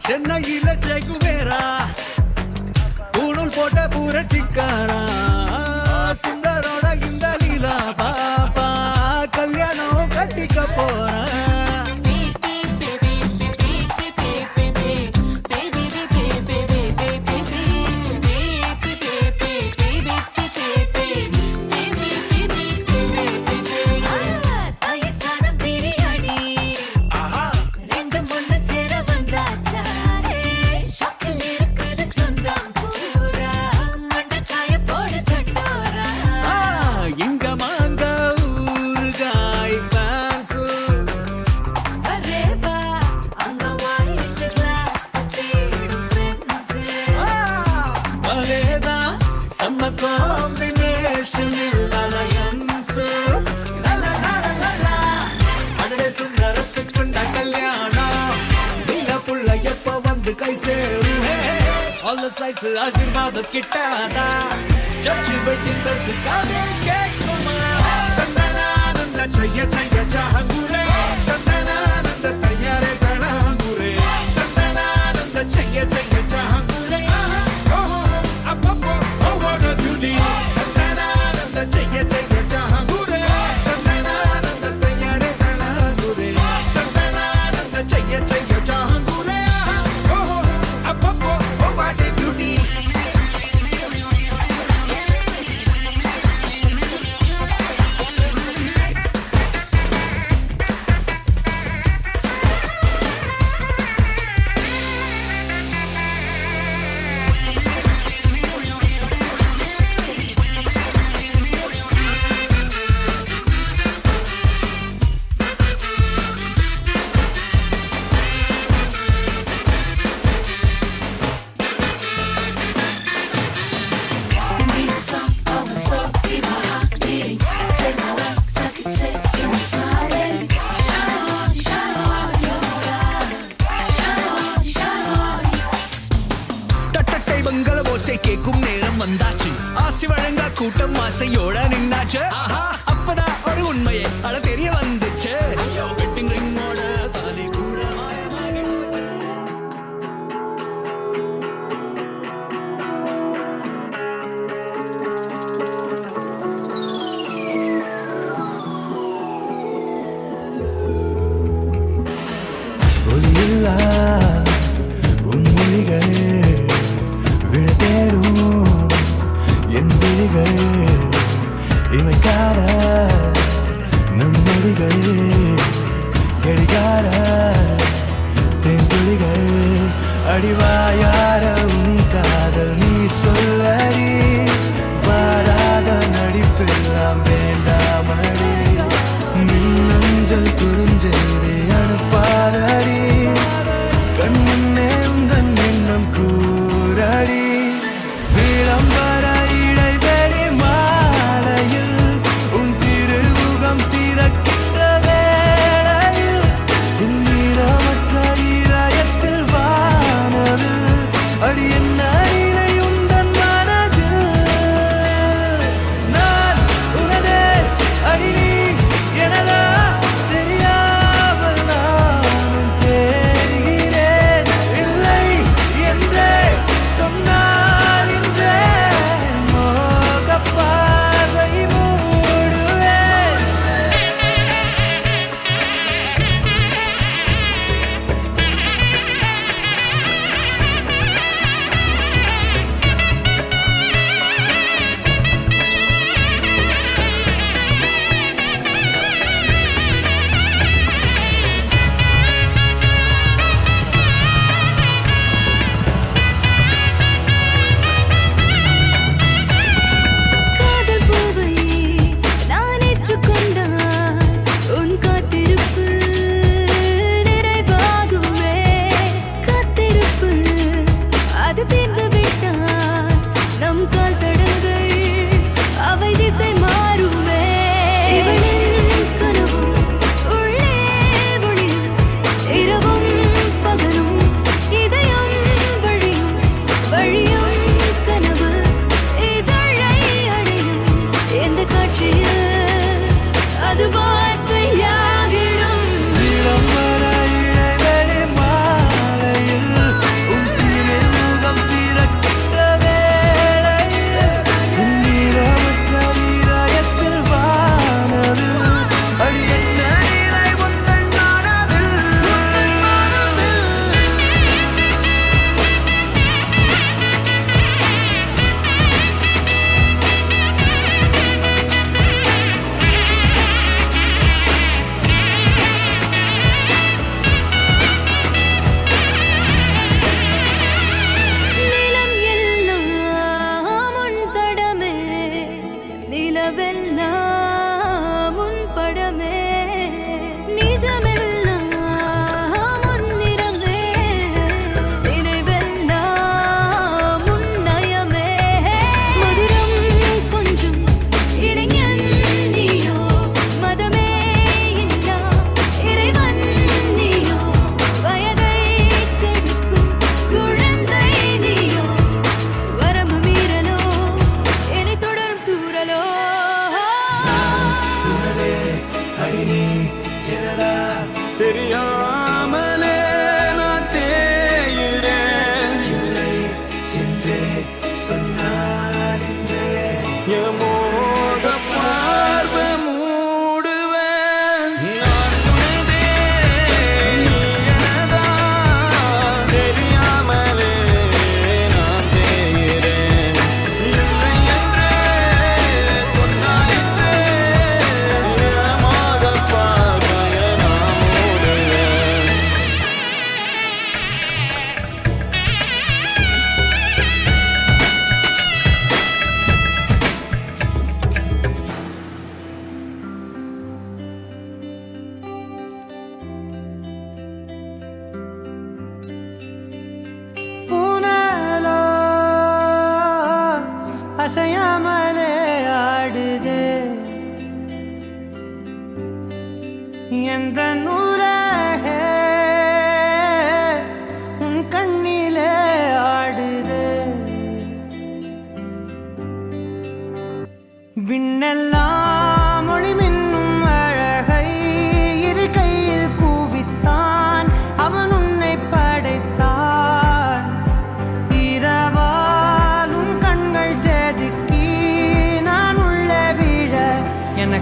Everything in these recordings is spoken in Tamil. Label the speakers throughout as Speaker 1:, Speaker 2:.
Speaker 1: சென்னையில செகுவேரா பூணூல் போட்ட புரட்சிக்காரா சுந்தரோட இந்த லீலா பாப்பா கல்யாணம் கட்டிக்க போறா combination alliance adade sundarattukunda kalyanam neela pulla eppa vandu kai seru all the sights aashirvaad kittada church wedding bells kaade kekkuma tandanananda chaya chaya jahangure tandanananda tayyare galangure tandanananda chaya chaya jahangure கேக்கும் நேரம் வந்தாச்சு ஆசி வழங்கா கூட்டம் ஆசையோட நின்னாச்சு அப்பதான் ஒரு உண்மையே அட தெரிய வந்துச்சு வெட்டிங் ரிங்கோட தாலி கூட ஒலியில்லா உன் மொழிகள் இமைக்காத நம் மொழிகள் கடிகார தேங்குழிகள் அடிவாயார உன் காதல் நீ சொல்லடி வாராத நடிப்பெல்லாம் வேண்டாமடி மின்னஞ்சல் குறுஞ்செய்தி அனுப்பாதடி கண் முன்னே உந்தன் எண்ணம் கூறடி விளம்பர இடைவெளி மாலையில் உன் திருமுகம் திறக்கின்ற வேளையில் என் நீளமற்ற இதயத்தில் வானவில் அடி என்ன இலை உந்தன் மனதில் நான் உனதே அடி நீ எனதா தெரியாமல் நானும் தேடுகிறேன் இல்லை என்றே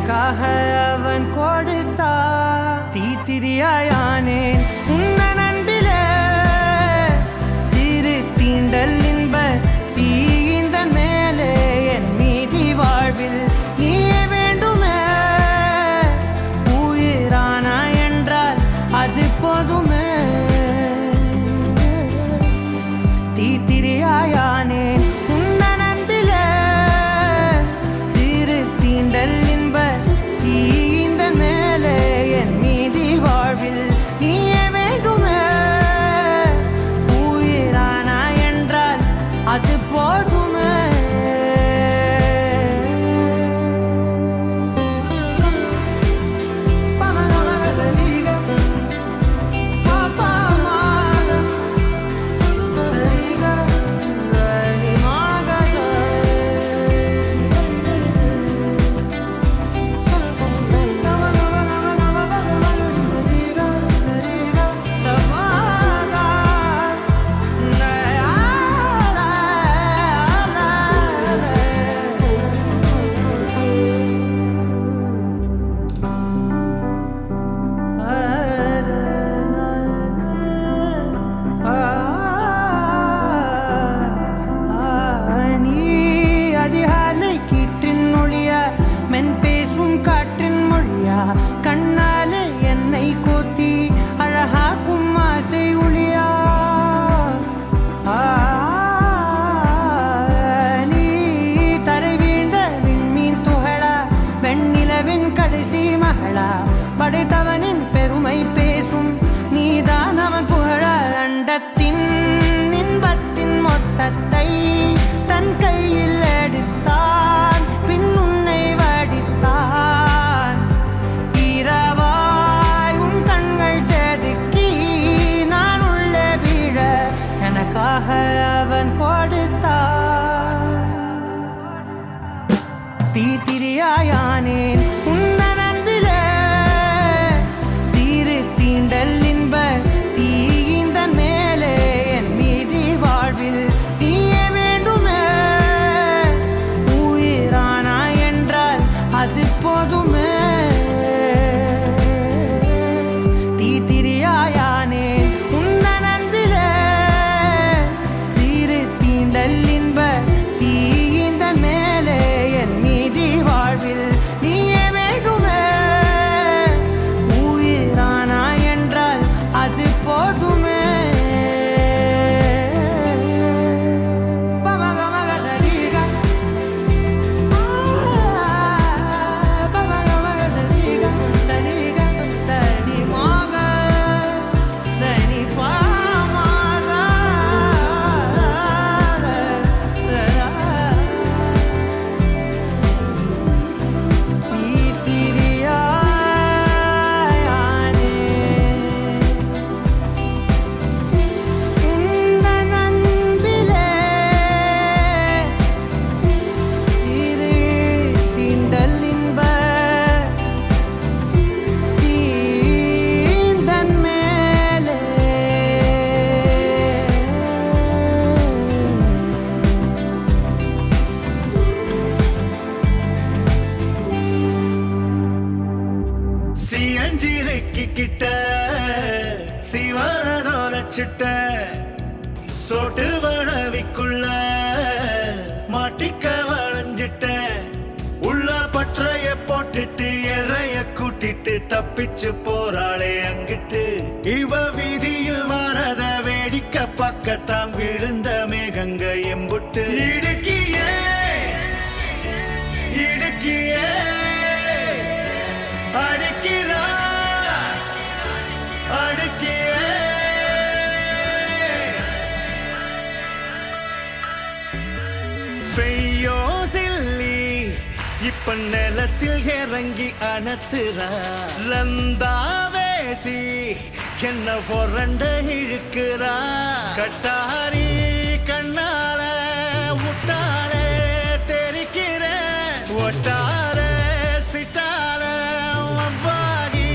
Speaker 2: எனக்காக அவன் கொடுத்தா தீத்திரியாயானேன் உன்ன நண்பிலே சிறு தீண்டல் இன்ப தீந்த மேலே என் மீதி வாழ்வில் நீயே வேண்டுமே உயிரானா என்றால் அது போதுமே தீத்திரியாயானேன் உன்ன நண்பிலே சிறு தீண்டல் இன்ப தீந்த மேலே என் மீதி வாழ்வில் நீயே வேண்டுமே உயிரானா என்றால் அது போதுமே மென் பேசும் காற்றின் மொழியா கண்ணாலே என்னை கோத்தி அழகாக்கும் ஆசை ஒளியா நீ தரை வீழ்ந்த விண்மீன் துகளா வெண்ணிலவின் கடைசி மகளா படைத்தவனின் பெருமை பேசும் நீதான் அவன் புகழ அண்டத்தின் இன்பத்தின் மொத்தத்தை தன் கையில் எடுத்தான் பின் உன்னை வடித்தான் இரவாய் உன் கண்கள் செதுக்கி நான் உள்ளே வீழ எனக்காக அவன் கொடுத்தான் தீத்திரியாயானேன் உன்ன நண்பிலே சீறு தீண்டல் இன்ப தீந்த மேலே என் மீதி வாழ்வில் நீயே வேண்டுமே உயிரானா என்றால் அது போதுமே தீத்திரியாயானேன் உன்ன நண்பிலே சீறு தீண்டல் இன்ப தீந்த மேலே என் மீதி வாழ்வில் நீயே வேண்டுமே உயிரானா என்றால் அது போதுமே
Speaker 1: கிட்ட சிவனதோட சிட்ட சோட்டு வளவிக்குள்ள மாட்டிக்க வளைஞ்சிட்ட உள்ள பற்றைய போட்டுட்டு எறைய கூட்டிட்டு தப்பிச்சு போறாளே அங்கிட்டு இவ வீதியில் வரத வேடிக்கை பக்கத்தான் விழுந்த மேகங்க எம்புட்டு இடுக்கியே இடுக்கியே அடிக்கிறா அடுக்கியே பெய்யோ சில்லி இப்ப நிலத்தில் இறங்கி அணத்துறா லந்தாவேசி என்ன பொறண்ட இழுக்கிறா கட்டாரி கண்ணால முட்டாளே தெரிக்கிற ஒட்டார சிட்டால வவ்வாகி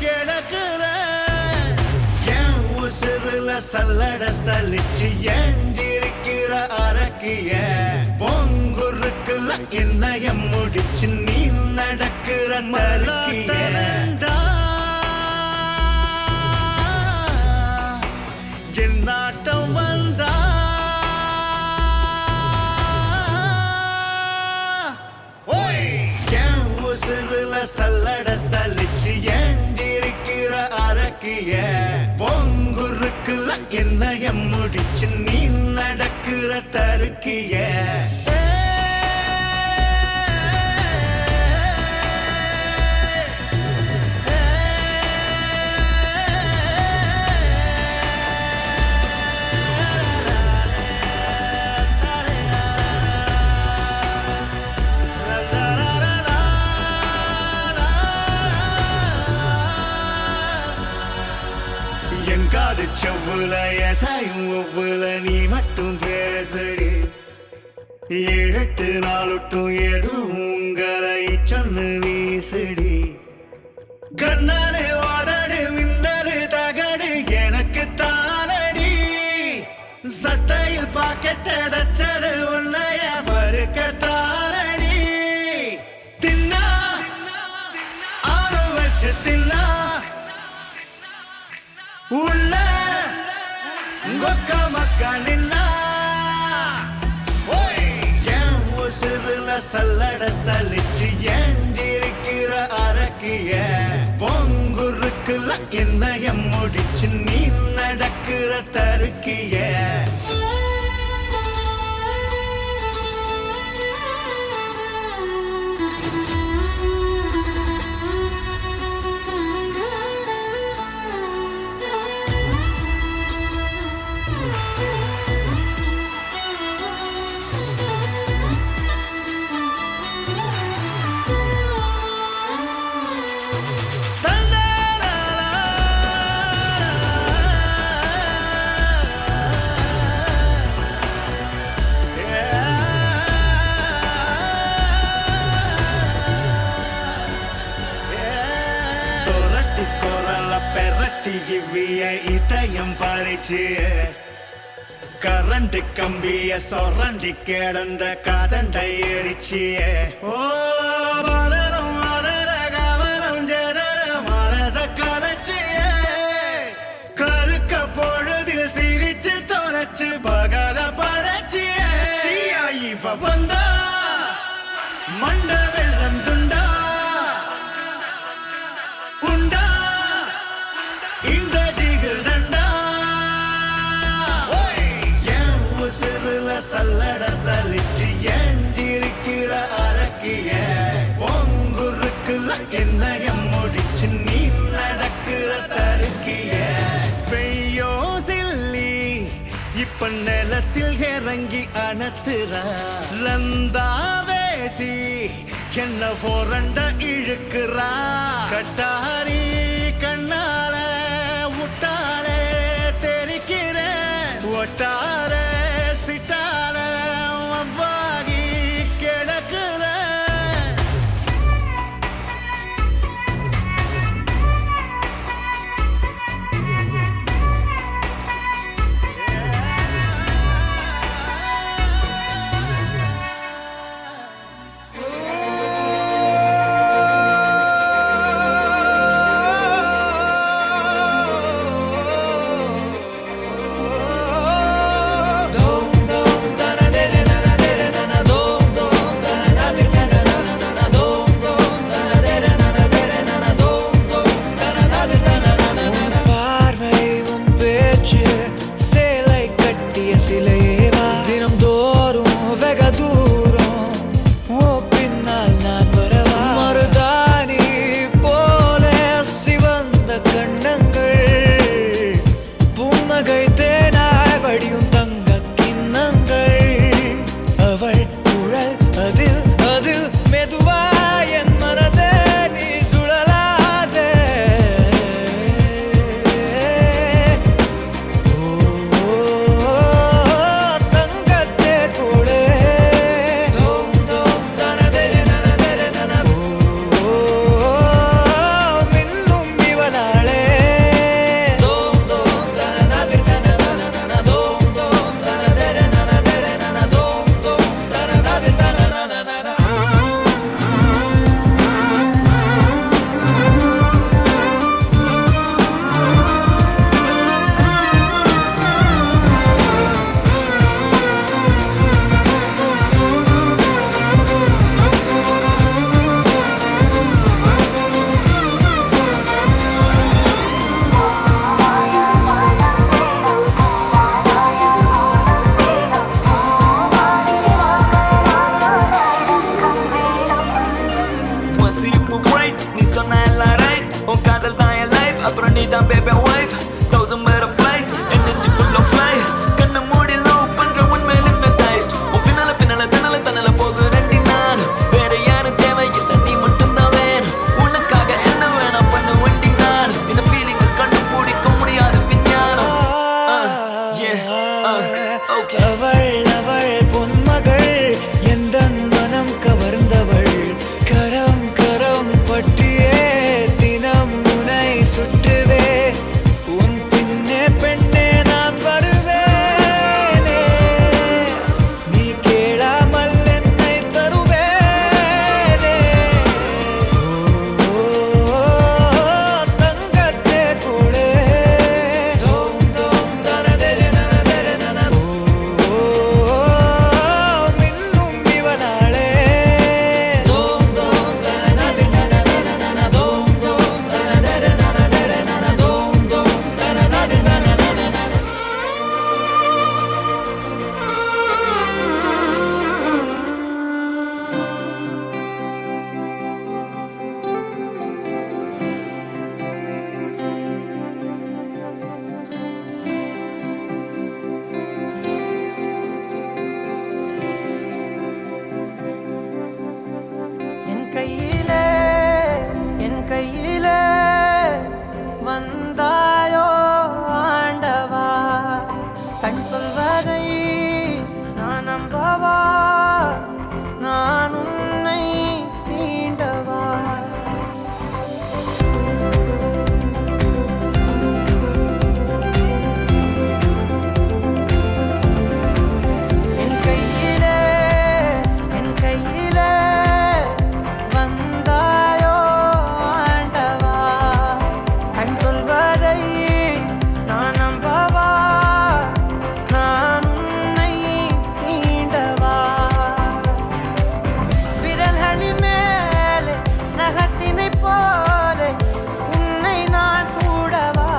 Speaker 1: கிடக்குற என் உசுருல சல்லட சலிச்சு ஏஞ்சிருக்கிற அரக்கிய பொங்குருக்குல என்னைய முடிச்சு நீ
Speaker 3: நடக்கிற மறுக்கியடா என் நாட்டம் வந்தா என் உசுருல சல்லட சலிச்சு ஏண்டிருக்கிற அரக்கிய பொங்குருக்குல என்னைய முடிச்சு நீ நடக்கிற தருக்கிய எங்காது செவ்வுல எசாயும் ஒவ்வொல நீ மட்டும் பேசடி 7-8 நாளொட்டும் எதுவும் உங்களை சொன்னு வீசடி கண்ணாடு வாடாடு மின்னடு தகடு எனக்கு தானடி சட்டையில் பாக்கெட்ட தச்சது உன்னைய பருக்க தானடி தின்னா ஆளும் வச்சு தின்னா உள்ள கொக்க மக்கா நின்னா என் உசுருல சல்லட சலிச்சு ஏண்டிருக்கிற அரக்கிய பொங்குருக்குல என்னைய முடிச்சு நீ நடக்கிற தருக்கிய பெரட்டி இவ்விய இதயம் பறிச்சு கரண்டு கம்பிய சொரண்டி கிடந்த கதண்டை எரிச்சிய ஓ மரணம் மரண கவனம் ஜெதர மனச கரைச்சிய கருக்க பொழுதில் சிரிச்சு தொலைச்சு பகல படைச்சிய இவ வந்தா மண்ட வெள்ளம் துண்டா உண்டா இந்த ஜிகில் தண்டா என் உசுருல சல்லட சலிச்சு ஏஞ்சிருக்கிற அரக்கிய பொங்குருக்குல என்னைய முடிச்சு நீ நடக்கிற தருக்கிய பெய்யோ சில்லி இப்ப நிலத்தில் இறங்கி அணத்துறா லந்தாவேசி என்ன போரண்ட இழுக்கிறா கட்டாரி கண்ணால முட்டாளே தெரிக்கிறேன் ஒட்டார சிட்டால அவ்வாகி கிடக்கிறேன் அவள் அவள் பொன்மகள் எந்தன் மனம் கவர்ந்தவள் கரம் கரம் பற்றியே தினம் முனை சுற்றுவே உன் பின்னே பெண்ணே நான் வருவேனே நீ கேளாமல் என்னை தருவேனே ஓ தங்கத்தே கூடே தோம் தோம் தனதெரு நனதெரு நன ஓ மின்னும் இவனாளே தோம் தோம் தனதெரு நனதெரு நன தோம் தோம் தனதெரு நனதெரு நன தோம் தோம் தனதெரு நனதெரு நன
Speaker 2: என் கையிலே வந்தாயோ ஆண்டவா கண் சொல்வதை நான் நம்பவா நான் உன்னை தீண்டவா என் கையிலே வந்தாயோ ஆண்டவா கண் சொல்வதை நான் நம்பவா நான் உன்னை தீண்டவா விரல்களின் மேலே நகத்தினை போலே உன்னை நான் சூடவா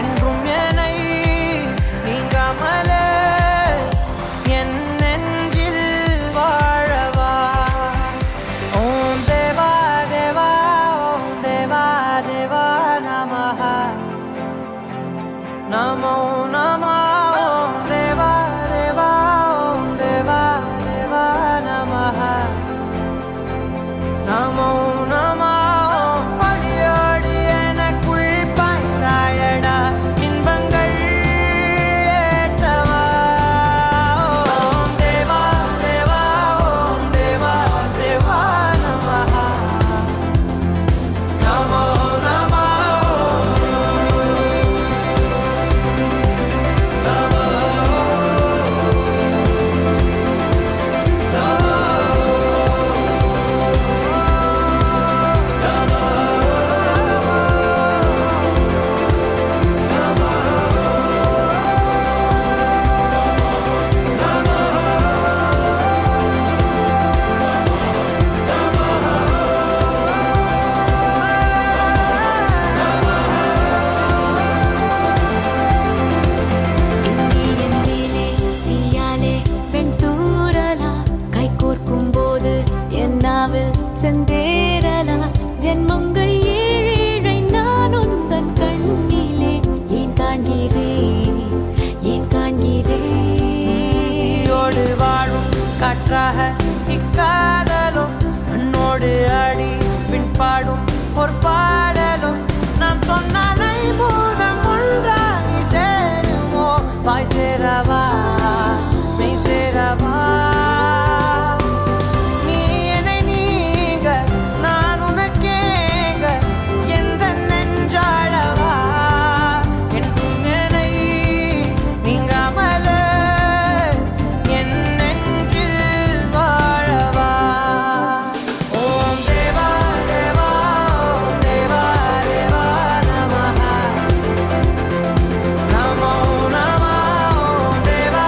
Speaker 2: என்றும் என்னை நீங்காமலே என் நெஞ்சில் வாழவா ஓம் தேவா தேவா ஓம் தேவா தேவா நமஹ நமோ நமः ஓம் தேவா தேவா ஓம் தேவா தேவா நமஹ நமோ நமः ஓம் அடியோடி எனக்குள் பாய்ந்தாயடா இன்பங்கள் ஏற்றவா ஓம் தேவா தேவா ஓம் தேவா தேவா நமஹ நமோ நமः
Speaker 4: என் மேலே தீயாலே வெண்தூறலா கைகோர்க்கும் போது என் நாவில் செந்தேறலா ஜென்மங்கள் ஏழேழை நான் உந்தன் கண்ணிலே ஏன் காண்கிறேன்
Speaker 2: தீயோடு வாழும் காற்றாக இக்காதலும் மண்ணோடு அடி பின்பாடும் ஒரு பாடலும் நாம் சொன்னாலை பூதம் ஒன்றாகி சேருமோ வாய் சேரவா மெய் சேரவா நீ என்னை நீங்க நான் உனக்கேங்க எந்த நெஞ்சாளவா என்றும் என்னை நீங்காமலே என் நெஞ்சில் வாழவா ஓம் தேவா தேவா ஓம் தேவா தேவா நமஹ நமோ நமः ஓம் தேவா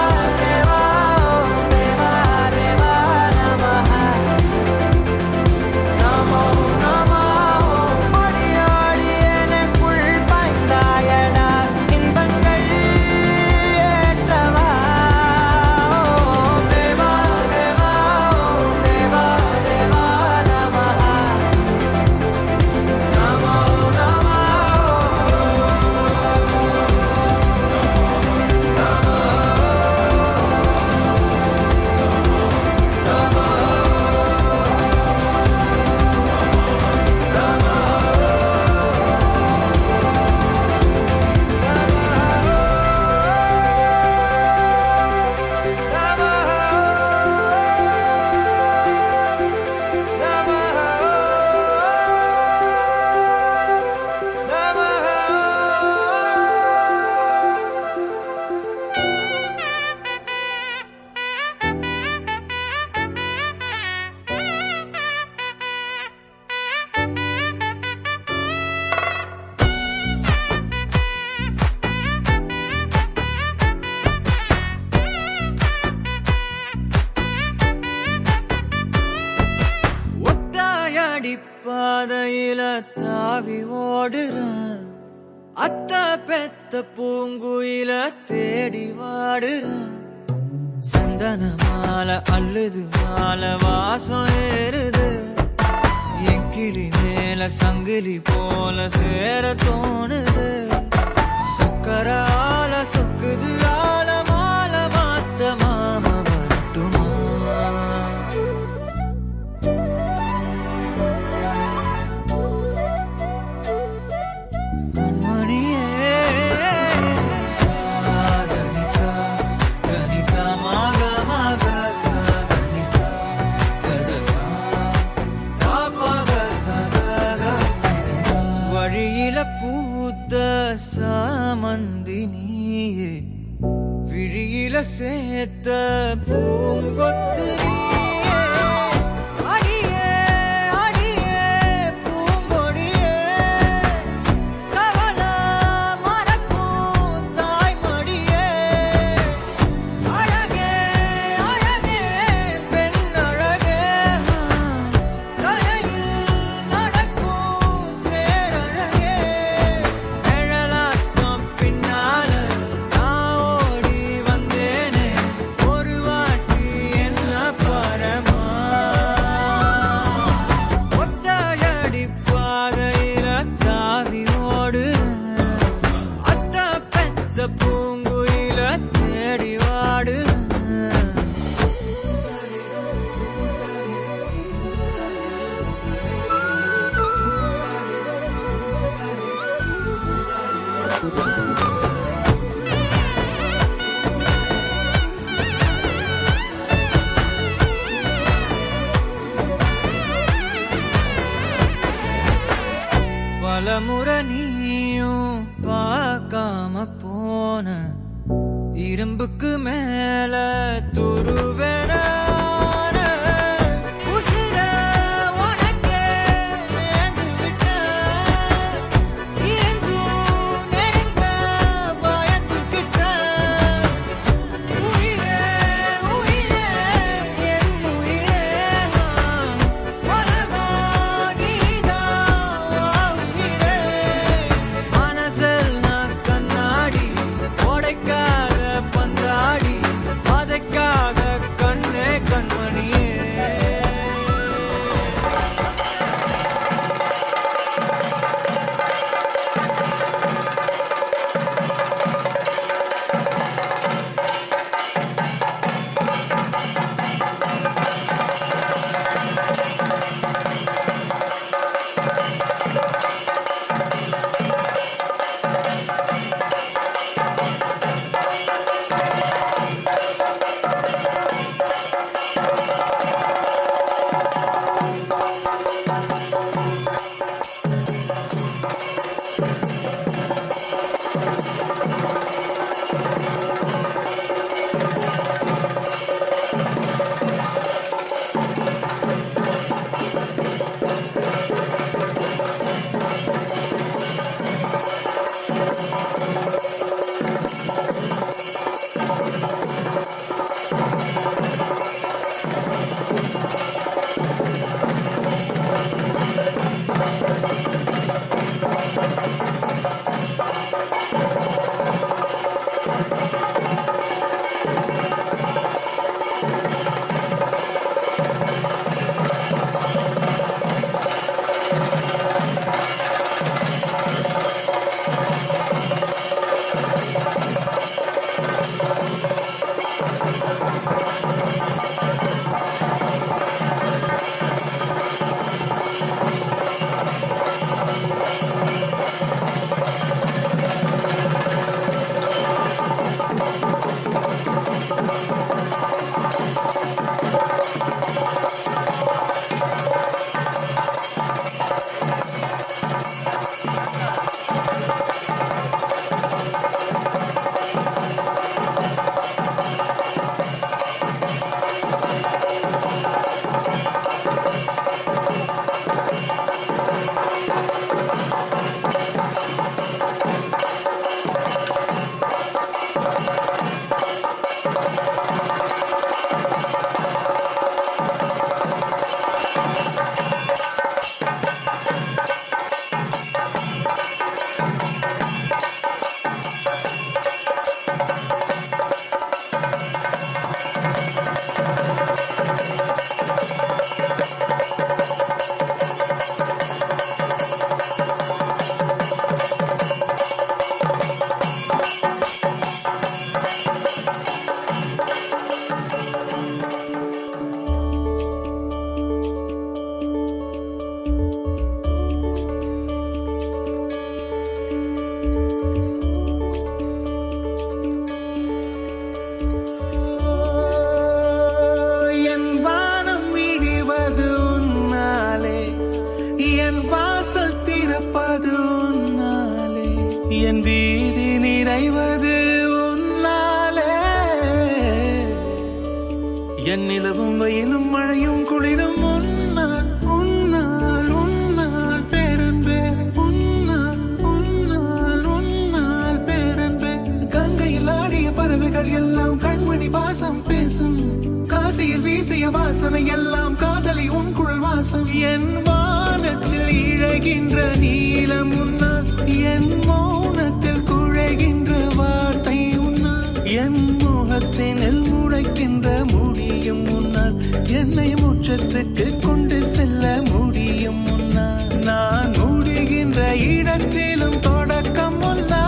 Speaker 3: பூங்குயில தாவி ஓடுறேன், அத்த பெத்த பூங்குயில தேடி வாடுறேன். சந்தன மாலை அள்ளுது மாலை வாசம் ஏறுது, என் கிளி மேல சங்கிலி போல சேர தோணுது. சக்கர ஆல சொக்குது ஆல மாலை மாத்த மாம வரட்டுமா? கண்மணியே சாகனிசா கனிசா மாக மாக சாகனிசா கதசா தாபக சகக சிதனிசா. வழியில பூத்த சாமந்தி நீயே, விழியில சேர்த்த பூங்கொத்து நீயே. அடியே அடியே பூங்கொடியே, கவல மறக்கும் தாய்மடியே. அழகே அழகே பெண் அழகே, கரையில் நடக்கும் தேரழகே. நிழலாட்டம் பின்னால நான் ஓடி வந்தேனே, ஒரு வாட்டி என்ன பரமா. ஒத்தையடி பாதையில தாவி ஓடுறேன், அத்த பெத்த பூங்குயில தேடி வாடுறேன். பலமுறை நீயும் பார்க்காம போன, இரும்புக்கு மேல துருவென உசிர உனக்கே நேர்ந்து விட்டேன். இருந்தும் நெருங்க பயந்துகிட்டேன். உயிரே உயிரே என் உயிரே, உலகா நீதான் உயிரே. மனசெல்லாம் கண்ணாடி, உடைக்காத பந்தாடி, வதைக்காத கண்ணே என் நிலவும் வெயிலும் மழையும் குளிரும் உன்னால் உன்னால் உன்னால் பேரன்பே உன்னால் உன்னால் உன்னால் பேரன்பே கங்கையில் ஆடிய பறவைகள் எல்லாம் கண்மணி பாசம் பேசும் காசியில் வீசிய வாசனை எல்லாம் காதலி உன் குழல் வாசம் என் வானத்தில் இழகின்ற நீலம் உன்னால் என் மௌனத்தில் குழைகின்ற வார்த்தை உன்னால் என் முகத்தினில் முளைக்கின்ற முடியும் முன்னால் என்னை முற்றத்துக்கு கொண்டு செல்ல முடியும் முன்னால் நான் முடிகின்ற இடத்திலும் தொடக்கம் முன்னால்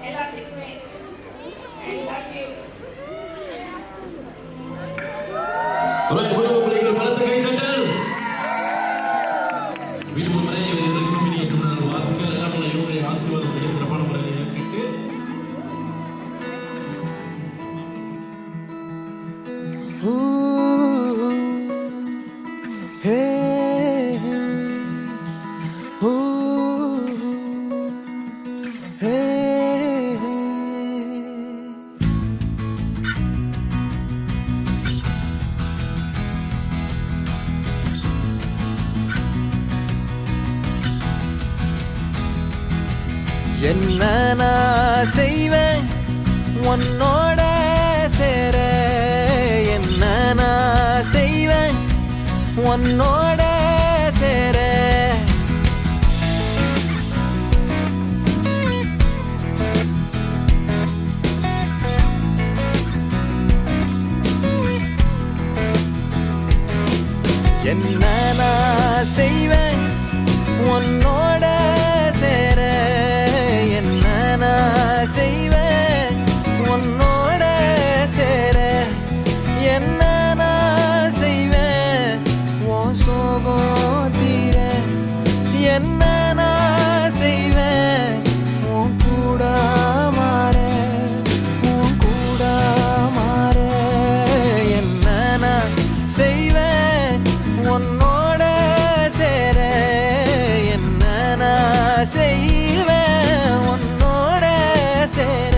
Speaker 5: எல்லாத்துக்குமே I love you. பிள்ளைகள் பலத்த கைதட்டல். வீட்டு முறை இருக்கும் இனிய திருமண வாழ்த்துக்கள் எல்லாம் இவருடைய ஆசீர்வாதத்தை சிறப்பான முறையில் ஏற்கிட்டு
Speaker 2: என்ன நான் செய்வேன் உன்னோட சேர, என்ன நான் செய்வேன் உன்னோட சேர. என்ன நான் செய்வேன் உன்னோட சேர, என்ன நான் செய்வேன் உன்னோட சேர. என்ன நான் செய்வேன் உன் சோகம் தீர, என்ன நான் செய்வேன் உன் கூட மாற, உன் கூட மாற. என்ன நான் செய்வேன் உன்னோட சேர, என்ன நான் செய்வேன் உன்னோட சேர.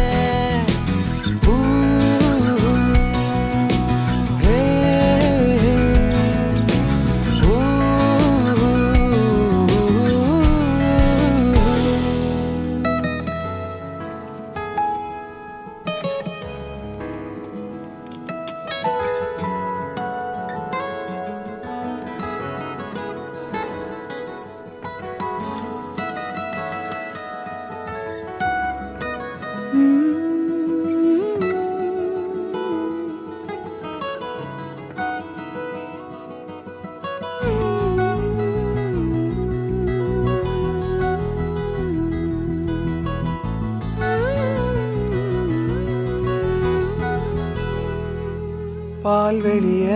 Speaker 2: பால்வெளிய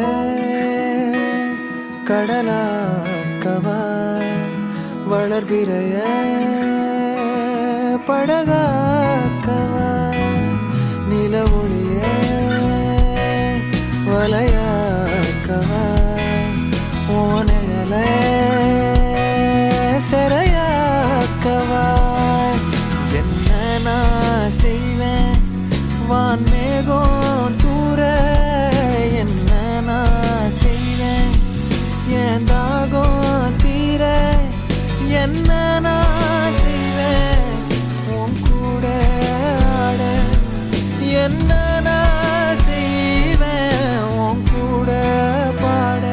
Speaker 2: கடலாக்கவா, வளர்பிறைய படகாக்கவா, நில ஒளிய வலையாக்கவா, ஓனல செறையாக்கவா. என்ன நான் செய்வேன் வான்மேகம் தூர, என்ன நான் செய்வேன் என் தாகம் தீர. என்ன நான் செய்வேன் உன் கூட ஆட, என்ன நான் செய்வேன் உன் கூட பாட,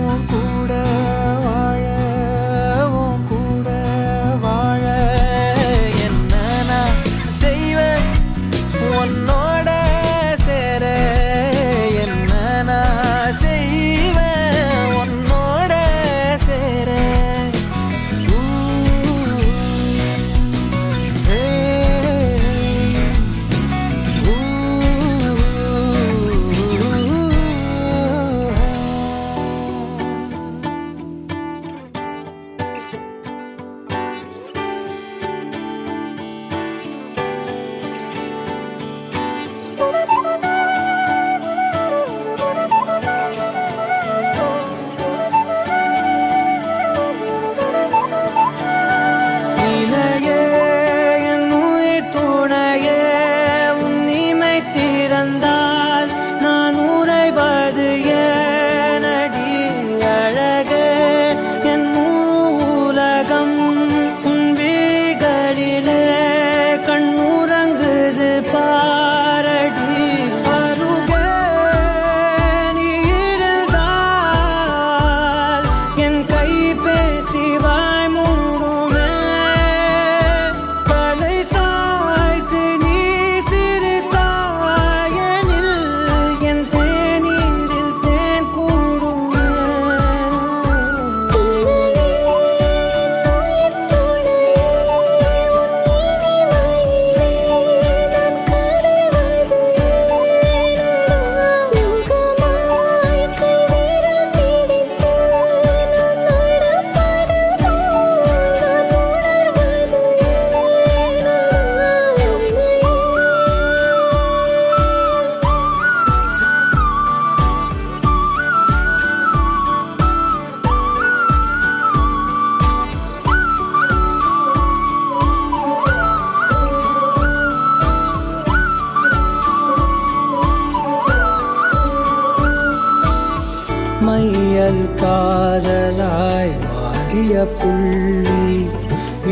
Speaker 2: உன் கூட வாழ, உன் கூட வாழ. என்ன நான் செய்வேன் உன்னோட
Speaker 3: புயல் காதலாய் மாறிய புள்ளி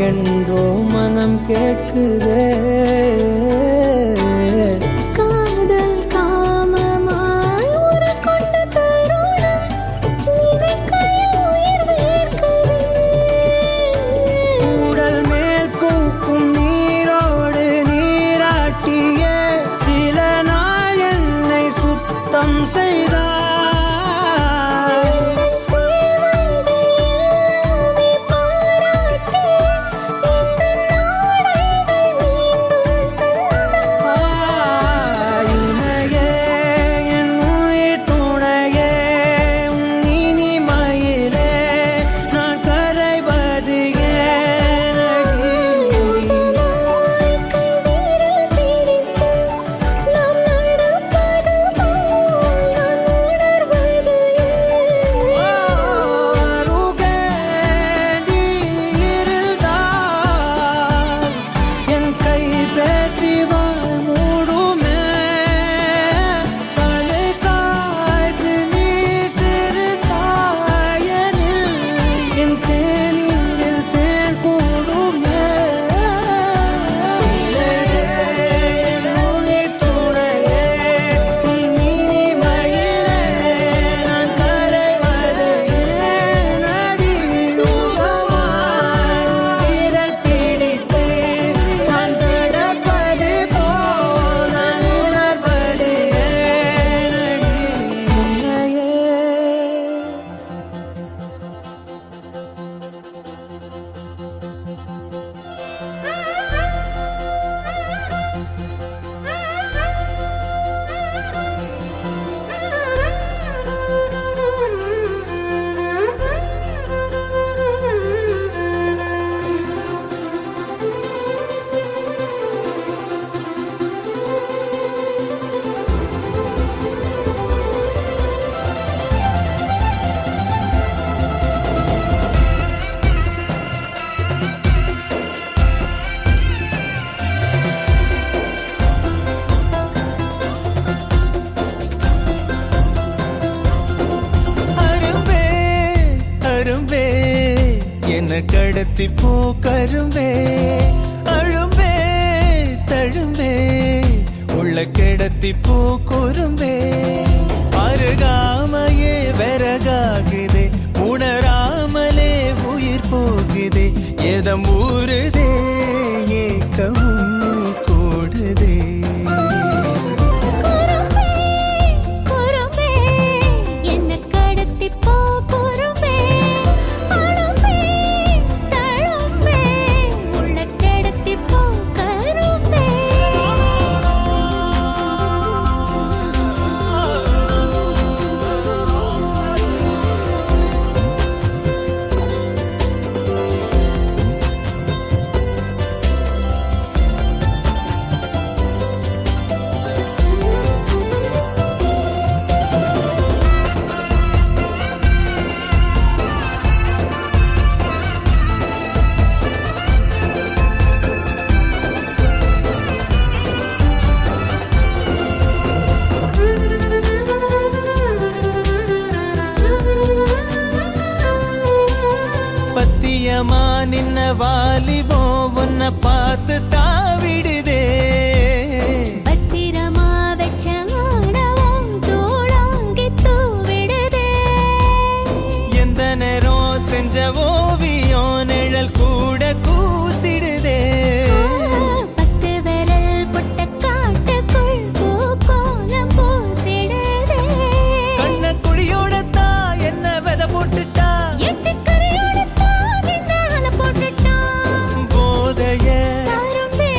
Speaker 3: என்றோ மனம் கேட்குதே.
Speaker 4: காதல் காமமாய் உருக்கொண்ட தருணம் நினைக்கையில் உயிர் வேர்க்குதே.
Speaker 3: உடல் மேல் பூக்கும் நீரோடு நீராட்டியே சில நாள் என்னை சுத்தம் செய்தார்.
Speaker 2: என்ன கடத்தி போ கரும்பே அழும்பே தழும்பே உள்ள கிடத்தி போ குறும்பே அருகாமையே விறகாகுதே உணராமலே உயிர் போகுதே எதம் ஊறுதே ஏக்கமும் கூடுதே. பத்தியமா நின்ன வாலிபோ உன்னை பார்த்து தாவிடுதே.
Speaker 4: பத்திரமா வச்ச ஆடவும் தூளாங்கி தூவிடுதே.
Speaker 2: எந்த நேரம் செஞ்ச ஓவியம் நிழல் கூட கூசிடுதே.
Speaker 4: பத்து விரல் புட்ட காட்டுக்குள் பூக்கோலம் பூசிடுதே.
Speaker 2: கண்ண குழியோட தான் என்ன விதை போட்டுட்டா
Speaker 4: எட்டுக்கரையோட தான் என்ன அலை போட்டுட்டான்.
Speaker 2: போதைய
Speaker 4: கரும்பே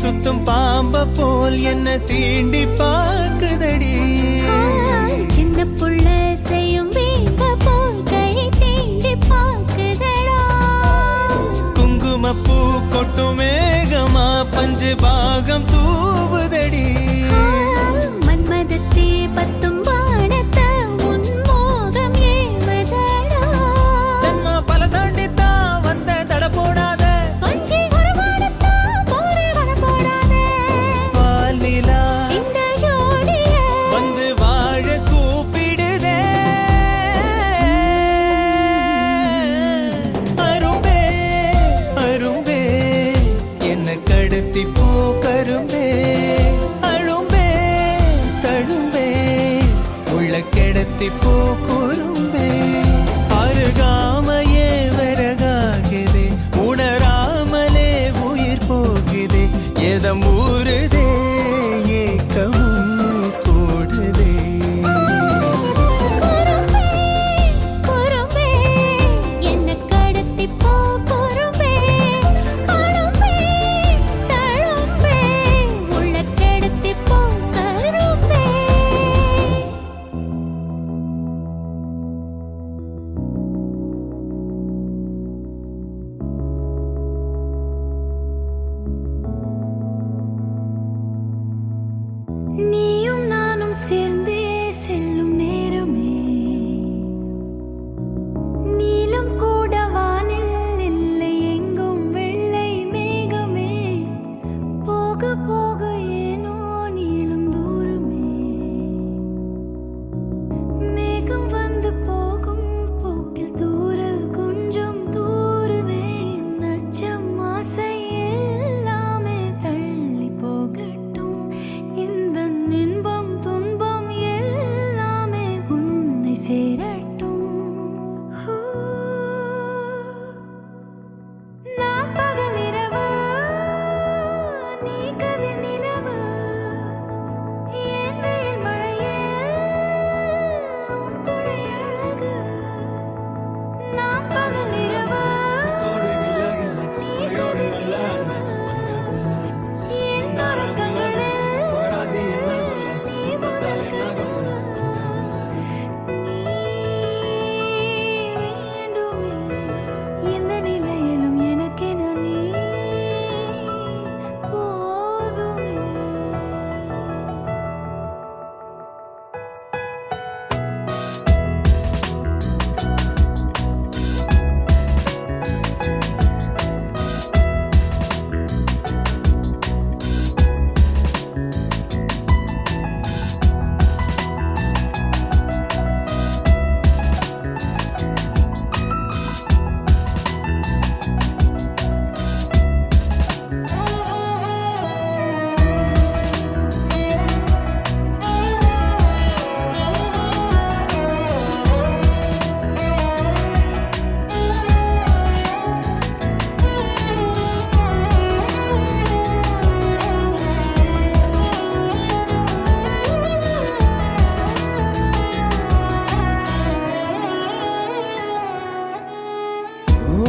Speaker 2: சுத்தும் பாம்ப போல் என்ன சீண்டி பார்க்குதடி.
Speaker 4: சின்ன புள்ள செய்யும் வீம்ப போல் கை தீண்டி பார்க்குதடா.
Speaker 2: குங்குமப்பூ கொட்டும் மேகமா பஞ்சு பாகம் தூவுதடி.
Speaker 4: மன்மதத்தே பத்தும் வானத்த உன் மோகம் ஏவதடா.
Speaker 2: சன்மா பல தாண்டித்தான் வந்த தட போடாத.
Speaker 4: கொஞ்சி ஒரு வானத்தா போரே வர போடாத.
Speaker 2: பால் நிலா
Speaker 4: இந்த ஜோடிய
Speaker 2: வந்து வாழ கூப்பிடுதே. அரும்பே அரும்பே என்ன கடத்தி போ கரும்பே. அழும்பே தழும்பே உள்ள கிடத்தி போ குறும்பே. அருகாமையே வரகாகுதே உணராமலே உயிர் போகுதே. எதம் ஊறுதே ஏக்கமும் கூடுதே.
Speaker 4: குறும்பே குறும்பே என்ன கடத்தி போ குறும்பே. அழும்பே தழும்பே உள்ள கிடத்தி போ கரும்பே. நீயும் நானும் சேர்ந்தே செல்லும் நேரமே நீலம் கூட வானில் இல்லை எங்கும் வெள்ளை மேகமே. போக போக ஏனோ நீளும் தூரமே. மேகம் வந்து போகும் போக்கில் தூரல் கொஞ்சம் தூரமே. நச்சம் ஆசை எல்லாமே தள்ளி போகட்டும். இந்த இன்பம் துன்பம் எல்லாமே உன்னை சேரட்டும். நான் பகல் இரவு நீ கதிர் நிலவு. என் வெயில் மழையில் உன் கொடை அழகு. நான் பகல் இரவு நீ கதிர் நிலவு. என் உறக்கங்களில் நீ முதல் கனவு. நீ வேண்டுமே எந்த நிலையிலும் எனக்கென நீ போதுமே.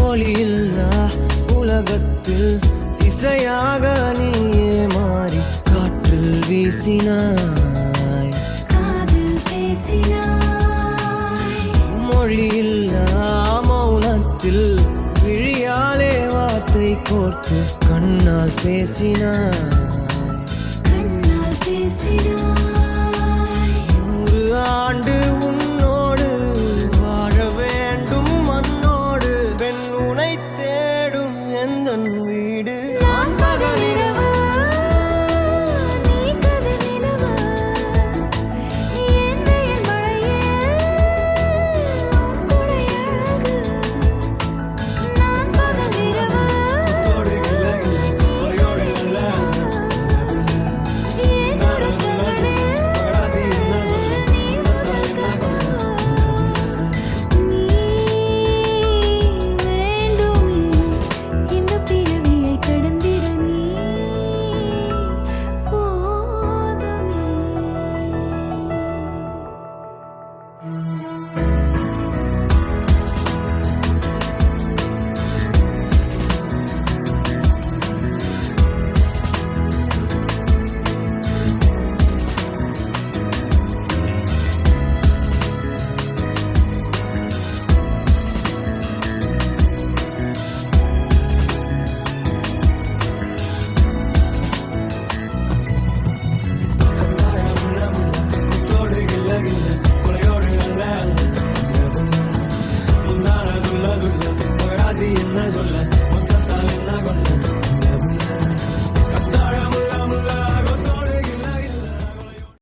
Speaker 3: ஒளியில்லா உலகத்தில் இசையாக நீயே மாறி காற்றில் வீசினாய்.
Speaker 4: காதில் பேசினாய்.
Speaker 3: மொழியில்லா மௌனத்தில் விழியாலே வார்த்தை கோர்த்து கண்ணால் பேசினாய்.
Speaker 4: கண்ணால் பேசினாய்.